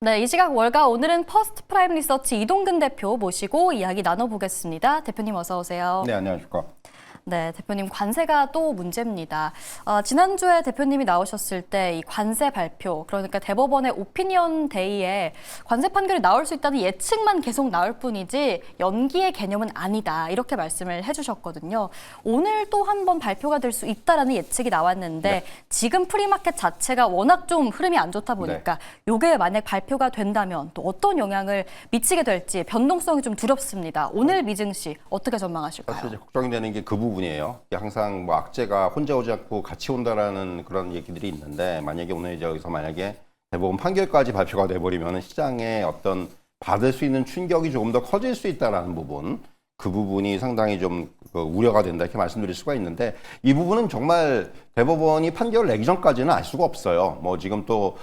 네, 이 시각 월가 오늘은 퍼스트 프라임 리서치 이동근 대표 모시고 이야기 나눠보겠습니다. 대표님 어서 오세요. 네, 안녕하십니까. 네, 대표님 관세가 또 문제입니다. 지난주에 대표님이 나오셨을 때 이 관세 발표, 그러니까 대법원의 오피니언 데이에 관세 판결이 나올 수 있다는 예측만 계속 나올 뿐이지 연기의 개념은 아니다. 이렇게 말씀을 해주셨거든요. 오늘 또 한 번 발표가 될 수 있다라는 예측이 나왔는데 네. 지금 프리마켓 자체가 워낙 좀 흐름이 안 좋다 보니까 이게 만약 발표가 된다면 또 어떤 영향을 미치게 될지 변동성이 좀 두렵습니다. 오늘 미증시 어떻게 전망하실까요? 사실 이제 걱정이 되는 게 그 부분이에요. 항상 뭐 악재가 혼자 오지 않고 같이 온다라는 그런 얘기들이 있는데 만약에 오늘 이제 여기서 만약에 대법원 판결까지 발표가 돼버리면 시장에 어떤 받을 수 있는 충격이 조금 더 커질 수 있다라는 부분, 그 부분이 상당히 좀 우려가 된다 이렇게 말씀드릴 수가 있는데 이 부분은 정말 대법원이 판결을 내기 전까지는 알 수가 없어요. 뭐 지금 또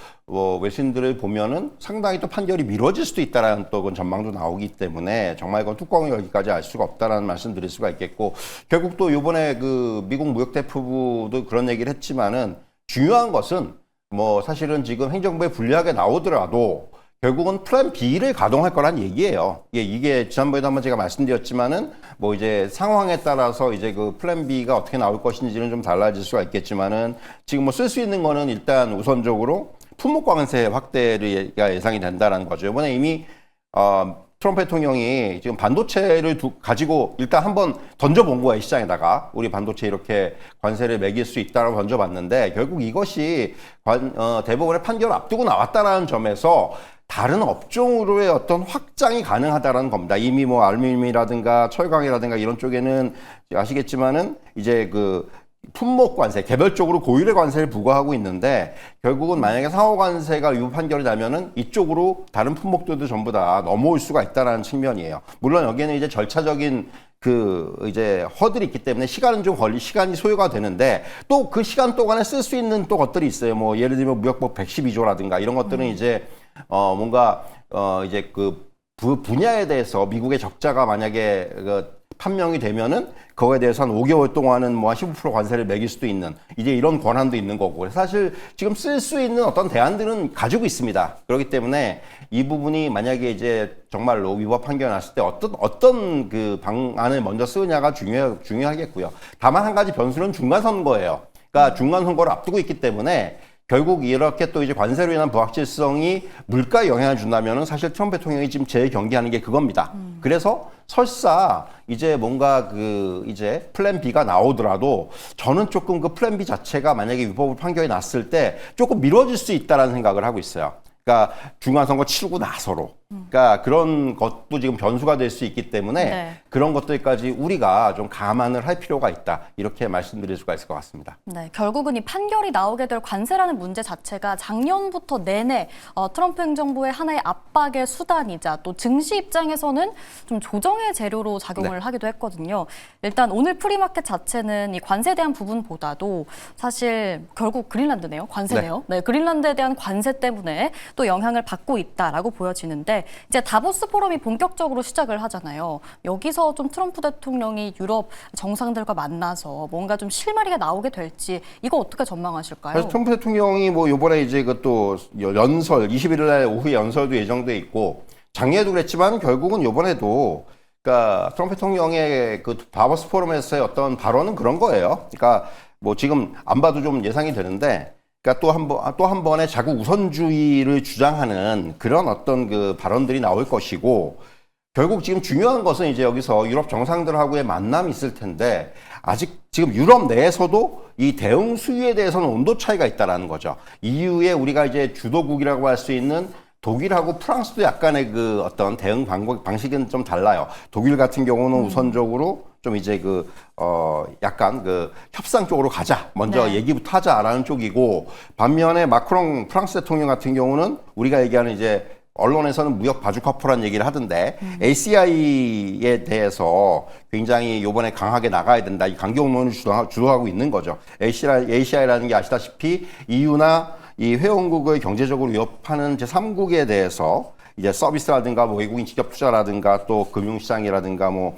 외신들을 보면은 상당히 또 판결이 미뤄질 수도 있다라는 또 그런 전망도 나오기 때문에 정말 이건 뚜껑을 열기까지 알 수가 없다라는 말씀드릴 수가 있겠고 결국 또 이번에 그 미국 무역대표부도 그런 얘기를 했지만은 중요한 것은 뭐 사실은 지금 행정부에 불리하게 나오더라도 결국은 플랜 B를 가동할 거란 얘기예요. 이게 지난번에도 한번 제가 말씀드렸지만은 뭐 이제 상황에 따라서 이제 그 플랜 B가 어떻게 나올 것인지는 좀 달라질 수가 있겠지만은 지금 뭐 쓸 수 있는 거는 일단 우선적으로 품목 관세 확대가 예상이 된다라는 거죠. 이번에 이미 트럼프 대통령이 지금 반도체를 가지고 일단 한번 던져본 거예요, 시장에다가. 우리 반도체 이렇게 관세를 매길 수 있다고 던져봤는데 결국 이것이 대법원의 판결을 앞두고 나왔다라는 점에서 다른 업종으로의 어떤 확장이 가능하다라는 겁니다. 이미 뭐 알루미늄이라든가 철강이라든가 이런 쪽에는 아시겠지만은 이제 그 품목 관세, 개별적으로 고율의 관세를 부과하고 있는데 결국은 만약에 상호 관세가 위법 판결이 나면은 이쪽으로 다른 품목들도 전부 다 넘어올 수가 있다라는 측면이에요. 물론 여기에는 이제 절차적인 이제 허들이 있기 때문에 시간이 소요가 되는데 또 그 시간 동안에 쓸 수 있는 또 것들이 있어요. 뭐 예를 들면 무역법 112조라든가 이런 것들은 이제 뭔가 이제 그 분야에 대해서 미국의 적자가 만약에 판명이 되면은 그거에 대해서 한 5개월 동안은 뭐 한 15% 관세를 매길 수도 있는 이제 이런 권한도 있는 거고 사실 지금 쓸 수 있는 어떤 대안들은 가지고 있습니다. 그렇기 때문에 이 부분이 만약에 이제 정말로 위법 판결이 났을 때 어떤 그 방안을 먼저 쓰느냐가 중요하겠고요. 다만 한 가지 변수는 중간 선거예요. 그러니까 중간 선거를 앞두고 있기 때문에 결국 이렇게 또 이제 관세로 인한 불확실성이 물가에 영향을 준다면은 사실 트럼프 대통령이 지금 제일 경계하는 게 그겁니다. 그래서 설사 이제 뭔가 이제 플랜 B가 나오더라도 저는 조금 그 플랜 B 자체가 만약에 위법 판결이 났을 때 조금 미뤄질 수 있다라는 생각을 하고 있어요. 그러니까 중간선거 치르고 나서로. 그러니까 그런 것도 지금 변수가 될 수 있기 때문에 네. 그런 것들까지 우리가 좀 감안을 할 필요가 있다. 이렇게 말씀드릴 수가 있을 것 같습니다. 네, 결국은 이 판결이 나오게 될 관세라는 문제 자체가 작년부터 내내 트럼프 행정부의 하나의 압박의 수단이자 또 증시 입장에서는 좀 조정의 재료로 작용을 하기도 했거든요. 일단 오늘 프리마켓 자체는 이 관세에 대한 부분보다도 사실 결국 그린란드네요. 관세네요. 네, 그린란드에 대한 관세 때문에 또 영향을 받고 있다라고 보여지는데 이제 다보스 포럼이 본격적으로 시작을 하잖아요. 여기서 좀 트럼프 대통령이 유럽 정상들과 만나서 뭔가 좀 실마리가 나오게 될지 이거 어떻게 전망하실까요? 그래서 트럼프 대통령이 뭐 이번에 이제 또 연설 21일 날 오후에 연설도 예정돼 있고 작년에도 그랬지만 결국은 이번에도 그러니까 트럼프 대통령의 그 다보스 포럼에서의 어떤 발언은 그런 거예요. 그러니까 뭐 지금 안 봐도 좀 예상이 되는데 그러니까 또 한 번의 자국 우선주의를 주장하는 그런 어떤 그 발언들이 나올 것이고 결국 지금 중요한 것은 이제 여기서 유럽 정상들하고의 만남이 있을 텐데 아직 지금 유럽 내에서도 이 대응 수위에 대해서는 온도 차이가 있다라는 거죠. EU에 우리가 이제 주도국이라고 할 수 있는 독일하고 프랑스도 약간의 그 어떤 대응 방식은 좀 달라요. 독일 같은 경우는 우선적으로 좀 이제 약간 협상 쪽으로 가자. 먼저 네. 얘기부터 하자라는 쪽이고 반면에 마크롱 프랑스 대통령 같은 경우는 우리가 얘기하는 이제 언론에서는 무역 바주카포라는 얘기를 하던데 ACI에 대해서 굉장히 이번에 강하게 나가야 된다. 이 강경론을 주도하고 있는 거죠. ACI라는 게 아시다시피 EU나 이 회원국을 경제적으로 위협하는 제3국에 대해서 이제 서비스라든가 뭐 외국인 직접 투자라든가 또 금융시장이라든가 뭐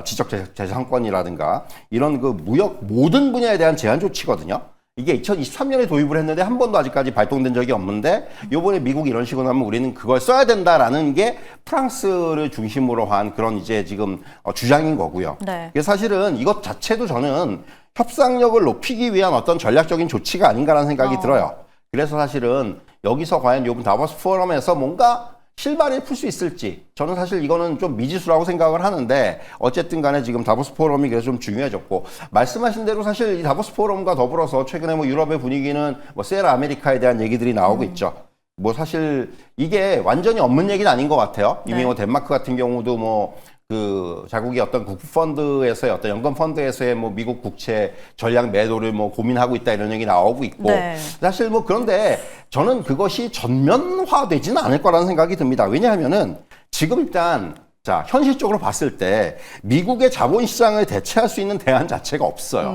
지적 재산권이라든가 이런 그 무역 모든 분야에 대한 제한 조치거든요. 이게 2023년에 도입을 했는데 한 번도 아직까지 발동된 적이 없는데 요번에 미국이 이런 식으로 하면 우리는 그걸 써야 된다라는 게 프랑스를 중심으로 한 그런 이제 지금 주장인 거고요. 네. 그래서 사실은 이것 자체도 저는 협상력을 높이기 위한 어떤 전략적인 조치가 아닌가라는 생각이 들어요. 그래서 사실은 여기서 과연 요번 다보스 포럼에서 뭔가 실마리를 풀 수 있을지 저는 사실 이거는 좀 미지수라고 생각을 하는데 어쨌든 간에 지금 다보스 포럼이 그래서 좀 중요해졌고 말씀하신 대로 사실 이 다보스 포럼과 더불어서 최근에 뭐 유럽의 분위기는 뭐 세라 아메리카에 대한 얘기들이 나오고 있죠. 뭐 사실 이게 완전히 없는 얘기는 아닌 것 같아요. 이미 네. 뭐 덴마크 같은 경우도 뭐 그 자국의 어떤 국부펀드에서의 어떤 연금 펀드에서의 뭐 미국 국채 전략 매도를 뭐 고민하고 있다 이런 얘기 나오고 있고 네. 사실 뭐 그런데 저는 그것이 전면화되지는 않을 거라는 생각이 듭니다. 왜냐하면은 지금 일단 자 현실적으로 봤을 때 미국의 자본시장을 대체할 수 있는 대안 자체가 없어요.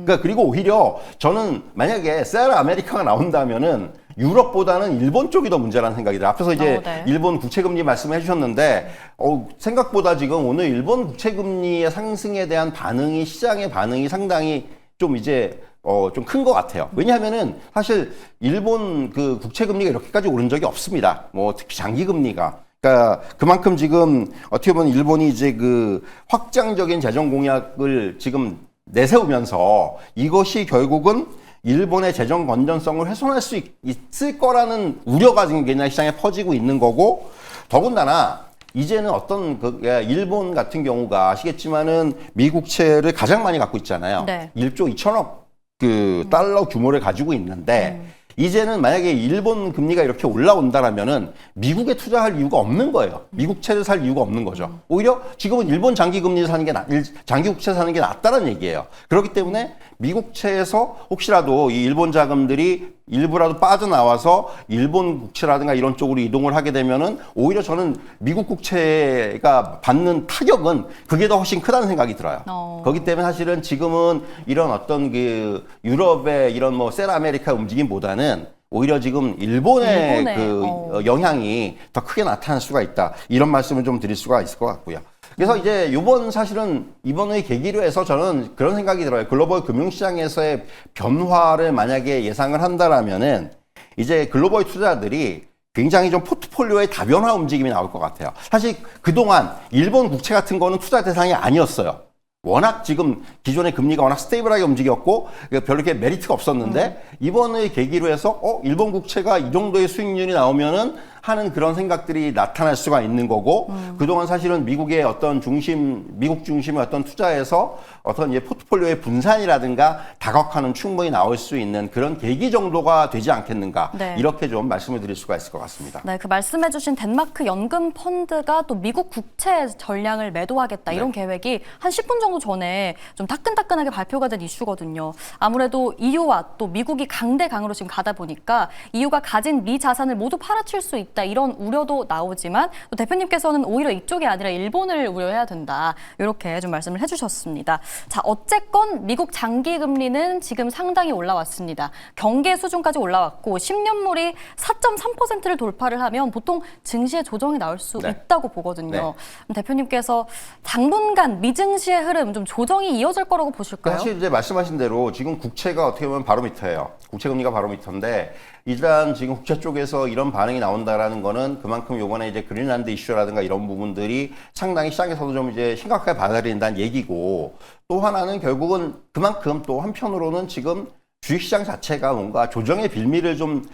그러니까 그리고 오히려 저는 만약에 세라 아메리카가 나온다면은 유럽보다는 일본 쪽이 더 문제라는 생각이 들어요. 앞서서 이제 네. 일본 국채금리 말씀해 주셨는데 생각보다 지금 오늘 일본 국채금리의 상승에 대한 반응이 시장의 반응이 상당히 좀 이제 좀 큰 것 같아요. 왜냐하면은 사실 일본 그 국채금리가 이렇게까지 오른 적이 없습니다. 뭐 특히 장기금리가. 그러니까 그만큼 지금 어떻게 보면 일본이 이제 그 확장적인 재정 공약을 지금 내세우면서 이것이 결국은 일본의 재정 건전성을 훼손할 수 있을 거라는 우려가 지금 굉장히 시장에 퍼지고 있는 거고 더군다나 이제는 어떤 일본 같은 경우가 아시겠지만은 미국채를 가장 많이 갖고 있잖아요. 네. 1조 2천억 그 달러 규모를 가지고 있는데 이제는 만약에 일본 금리가 이렇게 올라온다라면은 미국에 투자할 이유가 없는 거예요. 미국 채를 살 이유가 없는 거죠. 오히려 지금은 일본 장기 금리를 사는 게 장기 국채 사는 게 낫다는 얘기예요. 그렇기 때문에 미국 채에서 혹시라도 이 일본 자금들이 일부라도 빠져나와서 일본 국채라든가 이런 쪽으로 이동을 하게 되면은 오히려 저는 미국 국채가 받는 타격은 그게 더 훨씬 크다는 생각이 들어요. 그렇기 때문에 사실은 지금은 이런 어떤 그 유럽의 이런 뭐 세라 아메리카 움직임보다는 오히려 지금 일본의 그 영향이 더 크게 나타날 수가 있다. 이런 말씀을 좀 드릴 수가 있을 것 같고요. 그래서 이제 이번의 계기로 해서 저는 그런 생각이 들어요. 글로벌 금융시장에서의 변화를 만약에 예상을 한다라면은 이제 글로벌 투자자들이 굉장히 좀 포트폴리오의 다변화 움직임이 나올 것 같아요. 사실 그동안 일본 국채 같은 거는 투자 대상이 아니었어요. 워낙 지금 기존의 금리가 워낙 스테이블하게 움직였고 별로 이렇게 메리트가 없었는데 이번을 계기로 해서 일본 국채가 이 정도의 수익률이 나오면은 하는 그런 생각들이 나타날 수가 있는 거고 그동안 사실은 미국의 어떤 미국 중심의 어떤 투자에서 어떤 이제 포트폴리오의 분산이라든가 다각화는 충분히 나올 수 있는 그런 계기 정도가 되지 않겠는가 네. 이렇게 좀 말씀을 드릴 수가 있을 것 같습니다. 네, 그 말씀해주신 덴마크 연금 펀드가 또 미국 국채 전량을 매도하겠다 이런 계획이 한 10분 정도 전에 좀 따끈따끈하게 발표가 된 이슈거든요. 아무래도 EU와 또 미국이 강대강으로 지금 가다 보니까 EU가 가진 미 자산을 모두 팔아칠 수 있다 이런 우려도 나오지만 또 대표님께서는 오히려 이쪽이 아니라 일본을 우려해야 된다 이렇게 좀 말씀을 해주셨습니다. 자, 어쨌건 미국 장기 금리는 지금 상당히 올라왔습니다. 경계 수준까지 올라왔고 10년물이 4.3%를 돌파를 하면 보통 증시의 조정이 나올 수 있다고 보거든요. 대표님께서 당분간 미증시의 흐름 좀 조정이 이어질 거라고 보실까요? 사실 이제 말씀하신 대로 지금 국채가 어떻게 보면 바로미터예요. 국채금리가 바로미터인데 일단 지금 국채 쪽에서 이런 반응이 나온다라는 거는 그만큼 요번에 이제 그린란드 이슈라든가 이런 부분들이 상당히 시장에서도 좀 이제 심각하게 받아들인다는 얘기고 또 하나는 결국은 그만큼 또 한편으로는 지금 주식시장 자체가 뭔가 조정의 빌미를 좀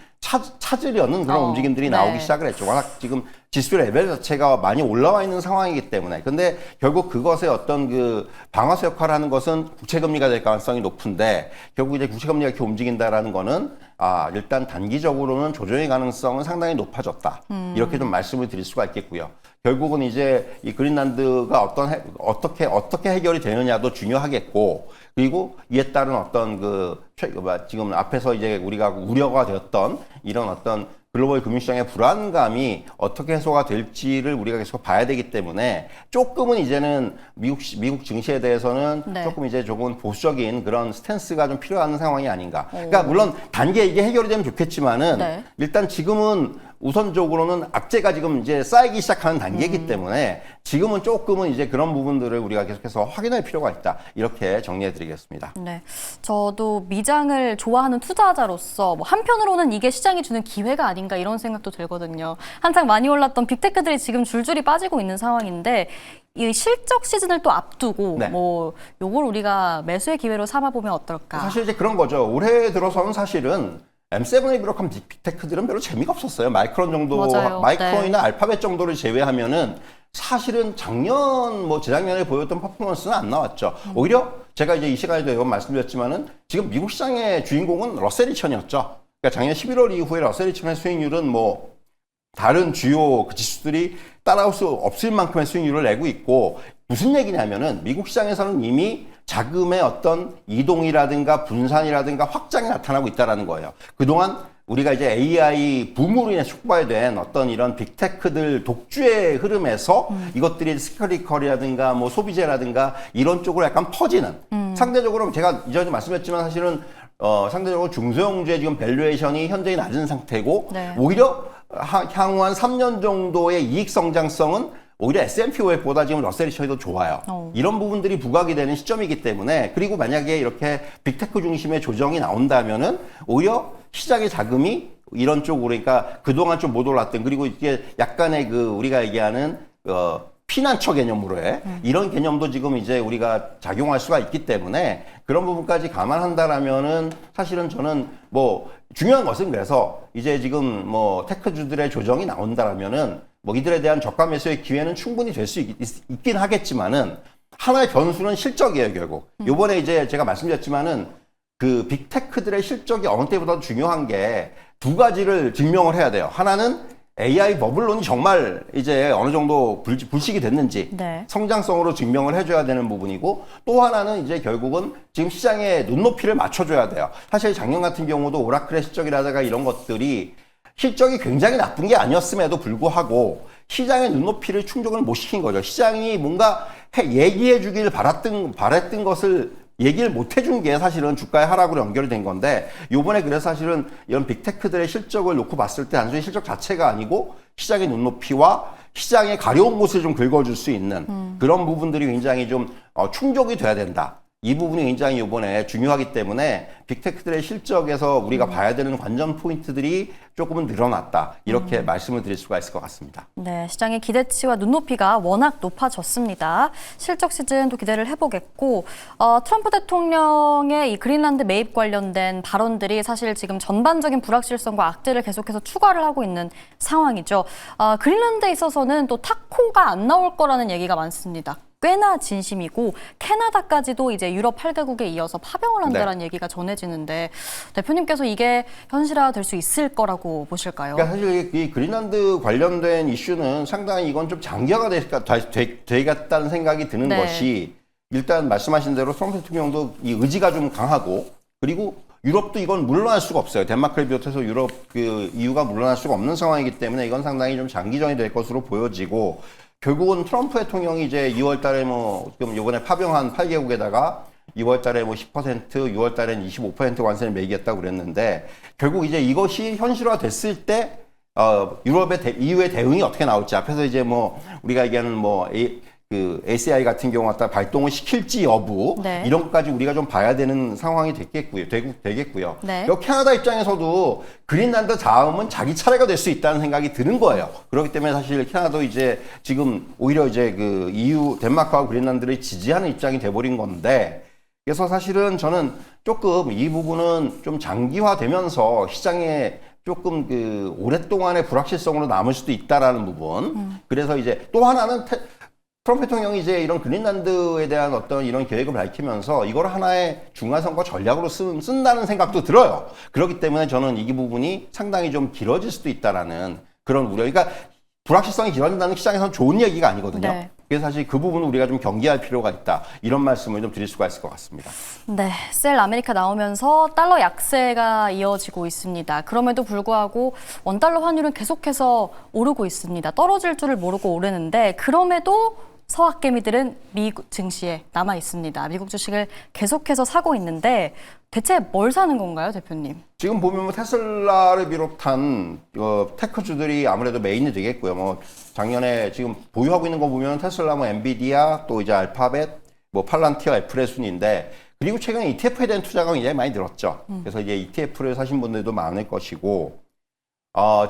찾으려는 그런 움직임들이 나오기 시작을 했죠. 워낙 지금 지수 레벨 자체가 많이 올라와 있는 상황이기 때문에. 근데 결국 그것의 어떤 그 방아쇠 역할을 하는 것은 국채금리가 될 가능성이 높은데 결국 이제 국채금리가 이렇게 움직인다라는 거는 일단 단기적으로는 조정의 가능성은 상당히 높아졌다. 이렇게 좀 말씀을 드릴 수가 있겠고요. 결국은 이제 이 그린란드가 어떻게 해결이 되느냐도 중요하겠고 그리고 이에 따른 어떤 지금 앞에서 이제 우리가 우려가 되었던 이런 어떤 글로벌 금융시장의 불안감이 어떻게 해소가 될지를 우리가 계속 봐야 되기 때문에 조금은 이제는 미국 증시에 대해서는 조금 이제 조금 보수적인 그런 스탠스가 좀 필요한 상황이 아닌가. 그러니까 물론 단기에 이게 해결이 되면 좋겠지만은 일단 지금은 우선적으로는 악재가 지금 이제 쌓이기 시작하는 단계이기 때문에 지금은 조금은 이제 그런 부분들을 우리가 계속해서 확인할 필요가 있다. 이렇게 정리해드리겠습니다. 네, 저도 미장을 좋아하는 투자자로서 뭐 한편으로는 이게 시장이 주는 기회가 아닌가 이런 생각도 들거든요. 한창 많이 올랐던 빅테크들이 지금 줄줄이 빠지고 있는 상황인데 이 실적 시즌을 또 앞두고 네. 뭐 요걸 우리가 매수의 기회로 삼아보면 어떨까? 사실 이제 그런 거죠. 올해 들어서는 사실은 M7에 비롯한 빅테크들은 별로 재미가 없었어요. 마이크론 정도, 맞아요. 마이크론이나 네. 알파벳 정도를 제외하면은 사실은 작년, 뭐 재작년에 보였던 퍼포먼스는 안 나왔죠. 오히려 제가 이제 이 시간에도 여러 번 말씀드렸지만은 지금 미국 시장의 주인공은 러셀 2000이었죠. 그러니까 작년 11월 이후에 러셀 2000의 수익률은 뭐 다른 주요 그 지수들이 따라올 수 없을 만큼의 수익률을 내고 있고 무슨 얘기냐면은 미국 시장에서는 이미 자금의 어떤 이동이라든가 분산이라든가 확장이 나타나고 있다는 거예요. 그동안 우리가 이제 AI 붐으로 인해 촉발된 어떤 이런 빅테크들 독주의 흐름에서 이것들이 스크리컬이라든가 뭐 소비재라든가 이런 쪽으로 약간 퍼지는 상대적으로 제가 이전에 말씀했지만 사실은 상대적으로 중소형주의 지금 밸류에이션이 현저히 낮은 상태고 네. 오히려 향후 한 3년 정도의 이익 성장성은 오히려 S&P 500보다 지금 러셀 2000이 더 좋아요. 이런 부분들이 부각이 되는 시점이기 때문에 그리고 만약에 이렇게 빅테크 중심의 조정이 나온다면은 오히려 시장의 자금이 이런 쪽으로 그러니까 그동안 좀 못 올랐던 그리고 이게 약간의 그 우리가 얘기하는 피난처 개념으로의 이런 개념도 지금 이제 우리가 작용할 수가 있기 때문에 그런 부분까지 감안한다라면은 사실은 저는 뭐 중요한 것은 그래서 이제 지금 뭐 테크주들의 조정이 나온다라면은 뭐 이들에 대한 저가 매수의 기회는 충분히 될 수 있긴 하겠지만은 하나의 변수는 실적이에요, 결국. 요번에 이제 제가 말씀드렸지만은 그 빅테크들의 실적이 어느 때보다도 중요한 게 두 가지를 증명을 해야 돼요. 하나는 AI 버블론이 정말 이제 어느 정도 불식이 됐는지 네. 성장성으로 증명을 해줘야 되는 부분이고 또 하나는 이제 결국은 지금 시장의 눈높이를 맞춰줘야 돼요. 사실 작년 같은 경우도 오라클의 실적이라든가 이런 것들이 실적이 굉장히 나쁜 게 아니었음에도 불구하고 시장의 눈높이를 충족을 못 시킨 거죠. 시장이 뭔가 얘기해 주길 바랬던 것을 얘기를 못 해준 게 사실은 주가의 하락으로 연결이 된 건데 요번에 그래서 사실은 이런 빅테크들의 실적을 놓고 봤을 때 단순히 실적 자체가 아니고 시장의 눈높이와 시장의 가려운 곳을 좀 긁어줄 수 있는 그런 부분들이 굉장히 좀 충족이 돼야 된다. 이 부분이 굉장히 이번에 중요하기 때문에 빅테크들의 실적에서 우리가 봐야 되는 관전 포인트들이 조금은 늘어났다. 이렇게 말씀을 드릴 수가 있을 것 같습니다. 네, 시장의 기대치와 눈높이가 워낙 높아졌습니다. 실적 시즌도 기대를 해보겠고 트럼프 대통령의 이 그린란드 매입 관련된 발언들이 사실 지금 전반적인 불확실성과 악재를 계속해서 추가를 하고 있는 상황이죠. 그린란드에 있어서는 또 타코가 안 나올 거라는 얘기가 많습니다. 꽤나 진심이고 캐나다까지도 이제 유럽 8개국에 이어서 파병을 한다는 얘기가 전해지는데 대표님께서 이게 현실화될 수 있을 거라고 보실까요? 그러니까 사실 이 그린란드 관련된 이슈는 상당히 이건 좀 장기화가 되겠다는 생각이 드는 네. 것이 일단 말씀하신 대로 트럼프 대통령도 이 의지가 좀 강하고 그리고 유럽도 이건 물러날 수가 없어요. 덴마크를 비롯해서 유럽 그 EU가 물러날 수가 없는 상황이기 때문에 이건 상당히 좀 장기전이 될 것으로 보여지고 결국은 트럼프 대통령이 이제 2월 달에 뭐 지금 이번에 파병한 8개국에다가 2월 달에 뭐 10%, 6월 달엔 25% 관세를 매기겠다고 그랬는데 결국 이제 이것이 현실화 됐을 때 유럽의 EU의 대응이 어떻게 나올지 앞에서 이제 뭐 우리가 얘기하는 뭐 ACI 같은 경우 갖다 발동을 시킬지 여부 네. 이런 것까지 우리가 좀 봐야 되는 상황이 되겠고요. 네. 여기 캐나다 입장에서도 그린란드 다음은 자기 차례가 될 수 있다는 생각이 드는 거예요. 그렇기 때문에 사실 캐나다도 이제 지금 오히려 이제 그 EU 덴마크와 그린란드를 지지하는 입장이 돼버린 건데 그래서 사실은 저는 조금 이 부분은 좀 장기화되면서 시장에 조금 그 오랫동안의 불확실성으로 남을 수도 있다라는 부분. 그래서 이제 또 하나는 트럼프 대통령이 이제 이런 그린란드에 대한 어떤 이런 계획을 밝히면서 이걸 하나의 중간선거 전략으로 쓴다는 생각도 들어요. 그렇기 때문에 저는 이 부분이 상당히 좀 길어질 수도 있다라는 그런 우려. 그러니까 불확실성이 길어진다는 시장에서는 좋은 얘기가 아니거든요. 네. 그래서 사실 그 부분은 우리가 좀 경계할 필요가 있다. 이런 말씀을 좀 드릴 수가 있을 것 같습니다. 네, 셀 아메리카 나오면서 달러 약세가 이어지고 있습니다. 그럼에도 불구하고 원달러 환율은 계속해서 오르고 있습니다. 떨어질 줄을 모르고 오르는데 그럼에도 서학개미들은 미국 증시에 남아 있습니다. 미국 주식을 계속해서 사고 있는데 대체 뭘 사는 건가요, 대표님? 지금 보면 뭐 테슬라를 비롯한 테크주들이 아무래도 메인이 되겠고요. 뭐 작년에 지금 보유하고 있는 거 보면 테슬라, 뭐 엔비디아, 또 이제 알파벳, 뭐 팔란티어, 애플의 순인데, 그리고 최근에 ETF에 대한 투자가 굉장히 많이 늘었죠. 그래서 이제 ETF를 사신 분들도 많을 것이고,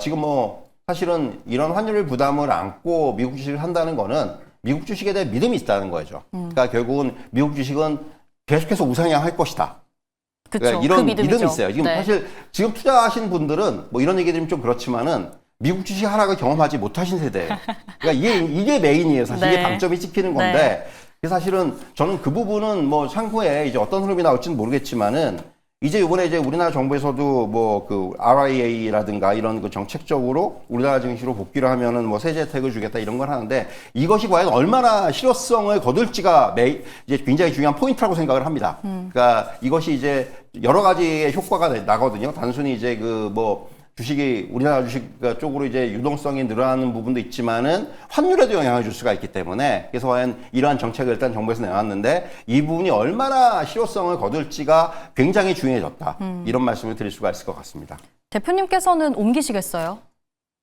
지금 뭐 사실은 이런 환율 부담을 안고 미국 주식을 한다는 거는 미국 주식에 대한 믿음이 있다는 거죠. 그러니까 결국은 미국 주식은 계속해서 우상향할 것이다. 그렇죠. 이런 그 믿음이죠. 믿음이 있어요. 지금 네. 사실 지금 투자하신 분들은 뭐 이런 얘기 드리면 좀 그렇지만은 미국 주식 하락을 경험하지 못하신 세대예요. 그러니까 이게 메인이에요. 사실 네. 이게 방점이 찍히는 건데, 네. 그래서 사실은 저는 그 부분은 뭐 향후에 이제 어떤 흐름이 나올지는 모르겠지만은 이제 이번에 이제 우리나라 정부에서도 뭐 그 RIA라든가 이런 그 정책적으로 우리나라 증시로 복귀를 하면은 뭐 세제 혜택을 주겠다 이런 걸 하는데, 이것이 과연 얼마나 실효성을 거둘지가 이제 굉장히 중요한 포인트라고 생각을 합니다. 그러니까 이것이 이제 여러 가지의 효과가 나거든요. 단순히 이제 그 뭐 주식이 우리나라 주식 쪽으로 이제 유동성이 늘어나는 부분도 있지만은 환율에도 영향을 줄 수가 있기 때문에, 그래서 과연 이러한 정책을 일단 정부에서 내놨는데 이 부분이 얼마나 실효성을 거둘지가 굉장히 중요해졌다. 이런 말씀을 드릴 수가 있을 것 같습니다. 대표님께서는 옮기시겠어요?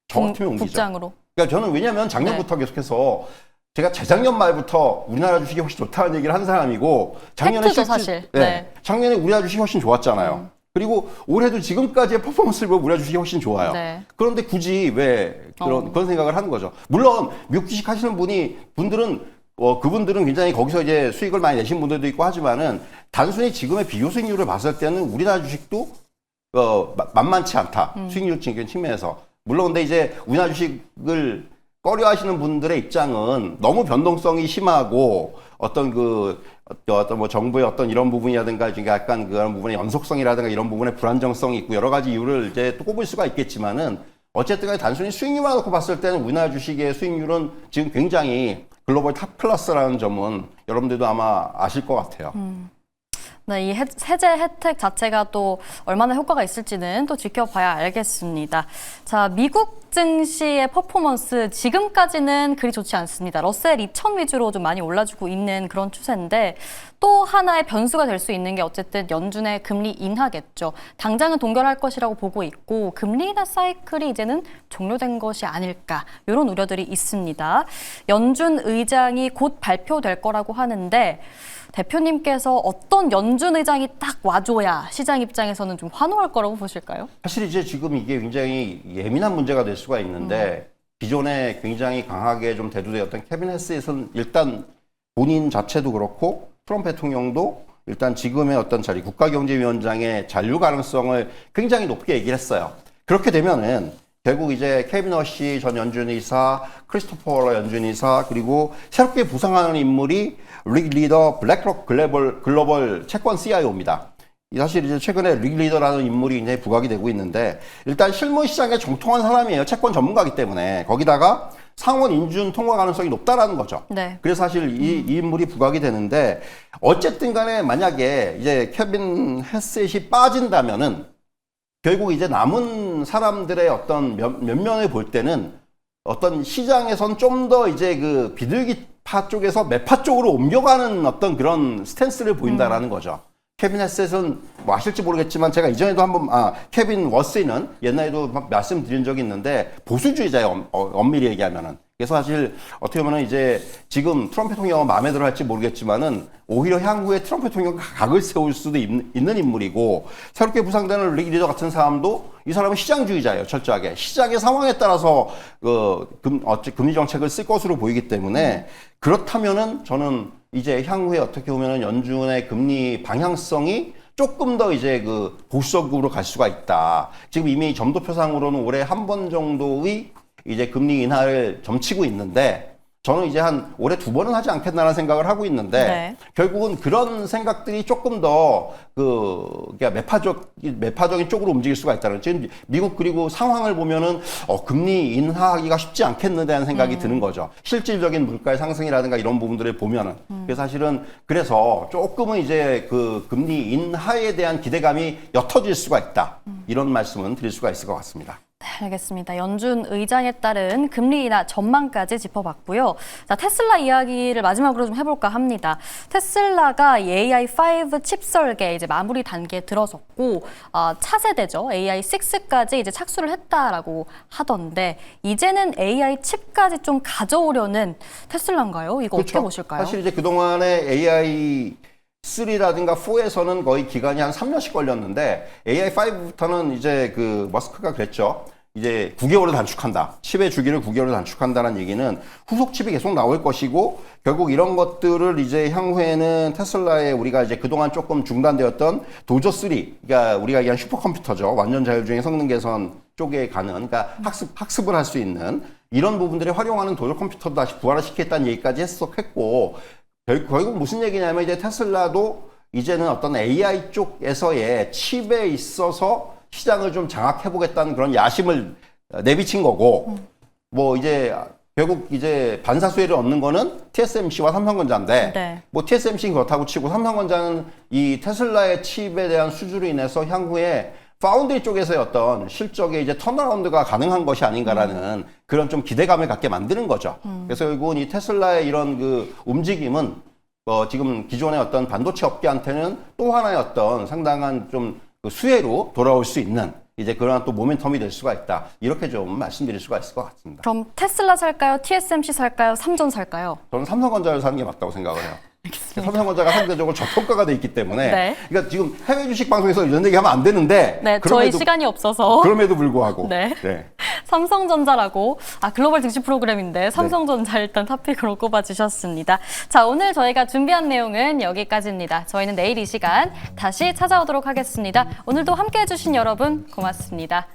저 같으면 옮기죠. 국장으로. 그러니까 저는 왜냐하면 작년부터 계속해서 제가 재작년 말부터 우리나라 주식이 훨씬 좋다는 얘기를 한 사람이고, 작년에 팩트죠, 사실. 네, 네. 작년에 우리나라 주식이 훨씬 좋았잖아요. 그리고 올해도 지금까지의 퍼포먼스를 보면 우리나라 주식이 훨씬 좋아요. 네. 그런데 굳이 왜 그런 생각을 하는 거죠. 물론 미국 주식 하시는 분들은 그분들은 굉장히 거기서 이제 수익을 많이 내신 분들도 있고 하지만은, 단순히 지금의 비교 수익률을 봤을 때는 우리나라 주식도 만만치 않다. 수익률 측면에서. 물론 근데 이제 우리나라 주식을 꺼려 하시는 분들의 입장은 너무 변동성이 심하고 어떤 뭐 정부의 어떤 이런 부분이라든가 약간 그런 부분의 연속성이라든가 이런 부분의 불안정성이 있고 여러 가지 이유를 이제 또 꼽을 수가 있겠지만은, 어쨌든 간에 단순히 수익률만 놓고 봤을 때는 우리나라 주식의 수익률은 지금 굉장히 글로벌 탑 클래스라는 점은 여러분들도 아마 아실 것 같아요. 네, 이 세제 혜택 자체가 또 얼마나 효과가 있을지는 또 지켜봐야 알겠습니다. 자, 미국 증시의 퍼포먼스 지금까지는 그리 좋지 않습니다. 러셀 2000 위주로 좀 많이 올라주고 있는 그런 추세인데, 또 하나의 변수가 될 수 있는 게 어쨌든 연준의 금리 인하겠죠. 당장은 동결할 것이라고 보고 있고 금리 인하 사이클이 이제는 종료된 것이 아닐까, 이런 우려들이 있습니다. 연준 의장이 곧 발표될 거라고 하는데, 대표님께서 어떤 연준 의장이 딱 와줘야 시장 입장에서는 좀 환호할 거라고 보실까요? 사실 이제 지금 이게 굉장히 예민한 문제가 될 수가 있는데, 기존에 굉장히 강하게 좀 대두되었던 케빈 해스에서는 일단 본인 자체도 그렇고 트럼프 대통령도 일단 지금의 어떤 자리, 국가경제위원장의 잔류 가능성을 굉장히 높게 얘기를 했어요. 그렇게 되면은 결국 이제 케빈 허시 전 연준이사, 크리스토퍼 월러 연준이사, 그리고 새롭게 부상하는 인물이 릭 리더 블랙록 글로벌 채권 CIO입니다. 사실 이제 최근에 릭 리더라는 인물이 굉장히 부각이 되고 있는데, 일단 실물 시장에 정통한 사람이에요. 채권 전문가이기 때문에. 거기다가 상원 인준 통과 가능성이 높다라는 거죠. 네. 그래서 사실 이 인물이 부각이 되는데, 어쨌든 간에 만약에 이제 케빈 헤셋이 빠진다면은 결국 이제 남은 사람들의 어떤 면면을 볼 때는 어떤 시장에선 좀 더 이제 그 비둘기파 쪽에서 매파 쪽으로 옮겨가는 어떤 그런 스탠스를 보인다라는 거죠. 케빈 헤셋은 뭐 아실지 모르겠지만, 제가 이전에도 한번 케빈 워스는 옛날에도 말씀드린 적이 있는데 보수주의자예요. 엄밀히 얘기하면은. 그래서 사실 어떻게 보면 이제 지금 트럼프 대통령은 마음에 들어 할지 모르겠지만은 오히려 향후에 트럼프 대통령과 각을 세울 수도 있는 인물이고, 새롭게 부상되는 릭 리더 같은 사람도 이 사람은 시장주의자예요. 철저하게 시장의 상황에 따라서 금리 정책을 쓸 것으로 보이기 때문에, 그렇다면은 저는 이제 향후에 어떻게 보면은 연준의 금리 방향성이 조금 더 이제 그 보수적으로 갈 수가 있다. 지금 이미 점도표상으로는 올해 한 번 정도의 이제 금리 인하를 점치고 있는데, 저는 이제 한 올해 2번은 하지 않겠나라는 생각을 하고 있는데, 네. 결국은 그런 생각들이 조금 더 그러니까 매파적인 쪽으로 움직일 수가 있다는. 지금 미국 그리고 상황을 보면은 금리 인하하기가 쉽지 않겠는데 하는 생각이 드는 거죠. 실질적인 물가의 상승이라든가 이런 부분들을 보면은. 그래서 사실은 그래서 조금은 이제 그 금리 인하에 대한 기대감이 옅어질 수가 있다. 이런 말씀은 드릴 수가 있을 것 같습니다. 알겠습니다. 연준 의장에 따른 금리 인하 전망까지 짚어봤고요. 자, 테슬라 이야기를 마지막으로 좀 해볼까 합니다. 테슬라가 이 AI5 칩 설계 이제 마무리 단계에 들어섰고 차세대죠. AI6까지 이제 착수를 했다라고 하던데 이제는 AI 칩까지 좀 가져오려는 테슬라인가요? 이거 어떻게 보실까요? 사실 이제 그동안에 AI 3라든가 4에서는 거의 기간이 한 3년씩 걸렸는데 AI5부터는 이제 그 머스크가 그랬죠. 이제 9개월을 단축한다. 칩의 주기를 9개월을 단축한다는 얘기는 후속 칩이 계속 나올 것이고 결국 이런 것들을 이제 향후에는 테슬라에 우리가 이제 그동안 조금 중단되었던 도저 3, 그러니까 우리가 얘기한 슈퍼컴퓨터죠. 완전 자율주행 성능 개선 쪽에 가는, 그러니까 학습을 할 수 있는 이런 부분들에 활용하는 도저 컴퓨터도 다시 부활을 시키겠다는 얘기까지 했고 결국 무슨 얘기냐면 이제 테슬라도 이제는 어떤 AI 쪽에서의 칩에 있어서 시장을 좀 장악해보겠다는 그런 야심을 내비친 거고, 뭐 이제 결국 이제 반사수혜를 얻는 거는 TSMC와 삼성전자인데, 네. 뭐 TSMC는 그렇다고 치고 삼성전자는 이 테슬라의 칩에 대한 수주로 인해서 향후에 파운드리 쪽에서의 어떤 실적의 이제 턴어라운드가 가능한 것이 아닌가라는 그런 좀 기대감을 갖게 만드는 거죠. 그래서 결국은 이 테슬라의 이런 그 움직임은 지금 기존의 어떤 반도체 업계한테는 또 하나의 어떤 상당한 좀 그 수혜로 돌아올 수 있는 이제 그런 또 모멘텀이 될 수가 있다. 이렇게 좀 말씀드릴 수가 있을 것 같습니다. 그럼 테슬라 살까요? TSMC 살까요? 삼전 살까요? 저는 삼성전자를 사는 게 맞다고 생각을 해요. 삼성전자가 상대적으로 저평가가 돼 있기 때문에 네. 그러니까 지금 해외 주식 방송에서 이런 얘기하면 안 되는데 네, 저희 시간이 없어서 그럼에도 불구하고 네. 네. 삼성전자라고 글로벌 증시 프로그램인데 삼성전자 일단 탑픽으로 꼽아주셨습니다. 자, 오늘 저희가 준비한 내용은 여기까지입니다. 저희는 내일 이 시간 다시 찾아오도록 하겠습니다. 오늘도 함께해 주신 여러분 고맙습니다.